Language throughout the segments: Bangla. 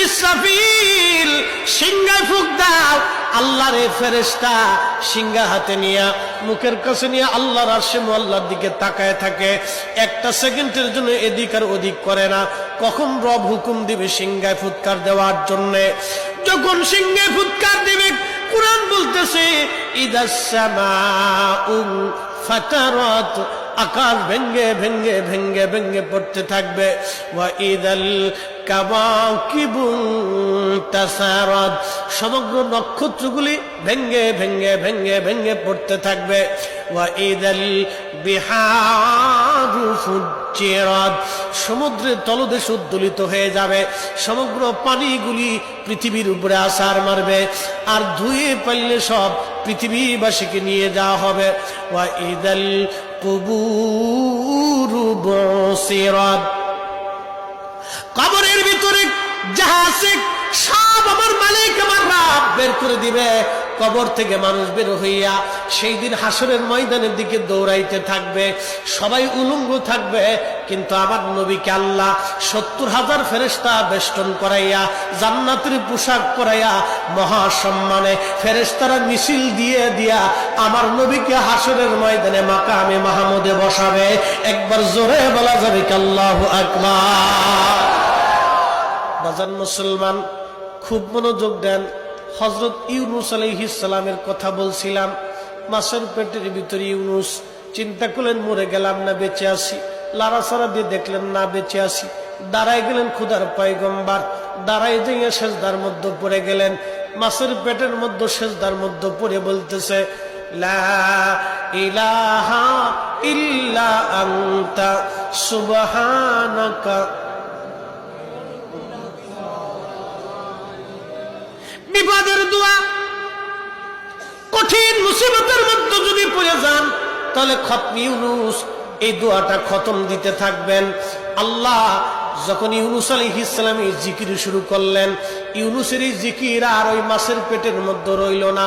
ইসরাফিল সিংহায় ফুঁক দাও। আল্লাহর এই ফেরেশতা সিংহা হাতে নিয়ে মুখের কাছে নিয়ে আল্লাহর আরশে মুআল্লার দিকে তাকায় থাকে, একটা সেকেন্ডের জন্য এদিক আর ওদিক করে না। কখন রব হুকুম দিবে সিংহায় ফুৎকার দেওয়ার জন্য, যখন সিংহায় ফুৎকার দিবে কুরআন বলতেছে ইদাস সামাউ ফাতারাত, আকাশ ভেঙ্গে ভেঙ্গে ভেঙ্গে ভেঙ্গে পড়তে থাকবে। ওয়া ইদাল কাওয়াকিবু তাসারাত, সমগ্র নক্ষত্রগুলি ভেঙ্গে ভেঙ্গে ভেঙ্গে ভেঙ্গে পড়তে থাকবে। ওয়া ইদাল বিহারু ফুজ্জিরাত, সমুদ্রের তলদেশ উদ্দোলিত হয়ে যাবে, সমগ্র পানিগুলি পৃথিবীর উপরে আছাড় মারবে, আর ধুয়ে পাইলে সব পৃথিবীবাসীকে নিয়ে যাওয়া হবে। ওয়া ইদাল কুবুরু বুসিরাত, কবরের ভিতরে যাহা আছে সব আমার মালিক আমার রব বের করে দিবে। কবর থেকে মানুষ বের হইয়া সেই দিন হাসরের ময়দানের দিকে দৌড়াইতে থাকবে, সবাই উলঙ্গ থাকবে, কিন্তু আমার নবীকে আল্লাহ ৭০,০০০ ফেরেশতা বেষ্টন করাইয়া জান্নাতের পোশাক পরাইয়া মহাসম্মানে ফেরেশতারা মিছিল দিয়ে দিয়া আমার নবীকে হাসরের ময়দানে মাকামে মাহমুদে বসাবে। একবার জোরে বলা যাবে কি আল্লাহু আকবার। বাজান মুসলমান, খুব মনোযোগ দেন। হযরত ইউনূস আলাইহিস সালামের কথা বলছিলাম, মাছের পেটের ভিতরে ইউনূস। চিন্তা করলেন মরে গেলাম না বেঁচে আছি, লাড়াচাড়া দিয়ে দেখলেন না বেঁচে আছি, দাঁড়ায় গেলেন খুদার পয়গম্বর, দাঁড়ায় দিয়ে সেজদার মধ্যে পড়ে গেলেন। মাছের পেটের মধ্যে সেজদার মধ্যে পড়ে বলতেছে লা ইলাহা ইল্লা আনতা সুবহানাকা। বিপদের দোয়া, কঠিন মুসিবতের মধ্যে যদি পড়ে যান তাহলে খতম ইউনূস এই দোয়াটা খতম দিতে থাকবেন। আল্লাহ যখন ইউনূস আলাইহিস সালাম এই জিকির শুরু করলেন, ইউনূসের এই জিকির আর ওই মাছের পেটের মধ্যে রইল না,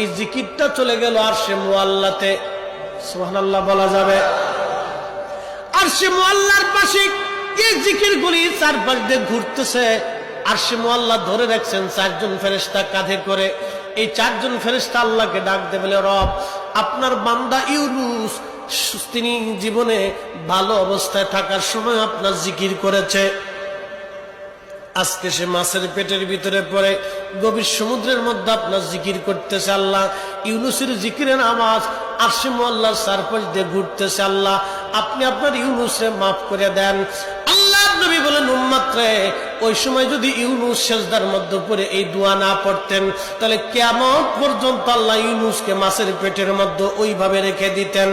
এই জিকিরটা চলে গেল আরশে মুআল্লাতে। সুবহানাল্লাহ বলা যাবে। আরশে মুআল্লার পাশে এই জিকিরগুলি চারপাশ দিয়ে ঘুরতেছে। আরশে মুআল্লা ধরে রাখছেন ৪ জন ফেরেশতা কাঁধে করে। এই ৪ জন ফেরেশতা আল্লাহকে ডাক দেবে, বলে রব আপনার বান্দা ইউনূস তিনি জীবনে ভালো অবস্থায় থাকার সময় আপনার জিকির করেছে, আজকে সে মাছের পেটের ভিতরে পড়ে গভীর সমুদ্রের মধ্যে আপনার জিকির করতেছে। আল্লাহ ইউনূসের জিকিরের আওয়াজ আরশে মুআল্লার চারপাশ দিয়ে ঘুরতেছে। আল্লাহ আপনি আপনার ইউনূসকে মাফ করে দেন। আল্লাহ নবী বলেন উম্মত রে, ওই সময় যদি ইউনূস সেজদার মধ্যে পড়ে এই দোয়া না পড়তেন তাহলে কিয়ামত পর্যন্ত আল্লাহ ইউনূসকে মাছের পেটের মধ্যে ওইভাবে রেখে দিতেন।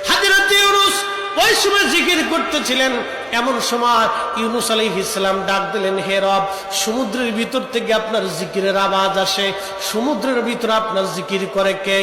হযরত ইউনূস ওই সময় জিকির করতেছিলেন। এমন সময় ইউনূস আলাইহিস সালাম ডাক দিলেন, হে রব সমুদ্রের ভিতর থেকে আপনার জিকিরের আওয়াজ আসে, সমুদ্রের ভিতরে আপনার জিকির করে কে?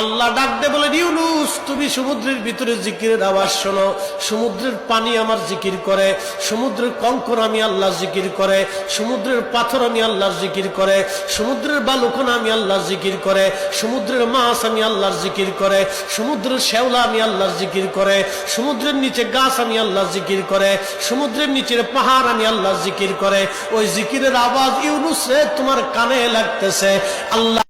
আল্লাহ ডাক দিয়ে বলেন, ইউনূস তুমি সমুদ্রের ভিতরে জিকিরের আওয়াজ শোনো। সমুদ্রের পানি আমার জিকির করে, সমুদ্রের কঙ্কর আমি আল্লাহ জিকির করে, সমুদ্রের পাথর আমি আল্লাহ জিকির করে, সমুদ্রের বালুকণা আমি আল্লাহ জিকির করে, সমুদ্রের মাছ আমি আল্লাহর জিকির করে, সমুদ্রের শ্যাওলা আমি আল্লাহর জিকির করে, সমুদ্রের নিচে গাছ আমি আল্লাহ জিকির করে, সমুদ্রের নিচের পাহাড় আমি আল্লাহ জিকির করে। ওই জিকিরের আওয়াজ ইউনূস রে তোমার কানে লাগতেছে। আল্লাহ